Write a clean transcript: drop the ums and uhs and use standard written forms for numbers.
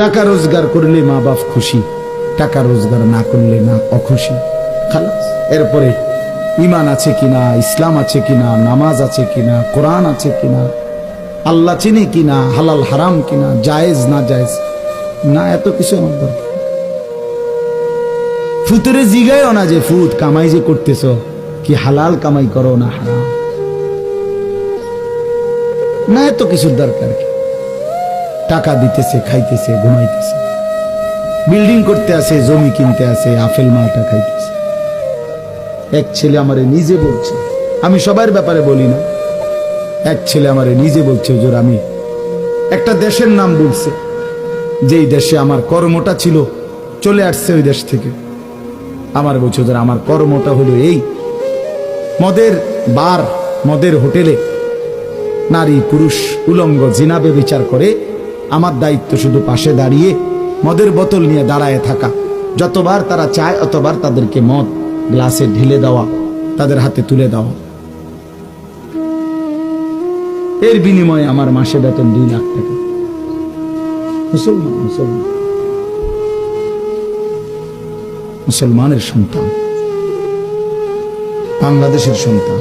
টাকা রোজগার করলে মা বাপ খুশি, টাকা রোজগার না করলে না অখুশি। খালাস। এরপরে ঈমান আছে কিনা, ইসলাম আছে কিনা, নামাজ আছে কিনা, কোরআন আছে কিনা, আল্লাহ চিনি কিনা, হালাল হারাম কিনা, জায়েজ না জায়েজ না, এত কিছু আমার দরকার। ফুতুরে জিগায়ও না যে ফুত কামাই যে করতেছ কি হালাল কামাই করো না হারাম, না এত কিছুর দরকার কি। টাকা দিতেছে, খাইতেছে, ঘুমাইতেছে, বিল্ডিং করতে আছে, জমি কিনতে আছে, আপেল মালটা খাইতেছে। এক ছেলে আমারে নিজে বলছে, আমি সবার ব্যাপারে বলি না, এক ছেলে আমারে নিজে বলছে হুজুর, আমি একটা দেশের নাম বলছে, যেই দেশে আমার কর্মটা ছিল, চলে আসছে ওই দেশ থেকে। আমার বলছে হুজুর আমার কর্মটা হলো এই, মদের বার, মদের হোটেলে নারী পুরুষ উলঙ্গ জিনাবে বিচার করে, আমার দায়িত্ব শুধু পাশে দাঁড়িয়ে মদের বোতল নিয়ে দাঁড়ায় থাকা, যতবার তারা চায় অতবার তাদেরকে মদ গ্লাসে ঢেলে দেওয়া, তাদের হাতে তুলে দেওয়া। এর বিনিময়ে আমার মাসে বেতন 2 লাখ টাকা। মুসলমান, মুসলমান, মুসলমানের সন্তান, বাংলাদেশের সন্তান।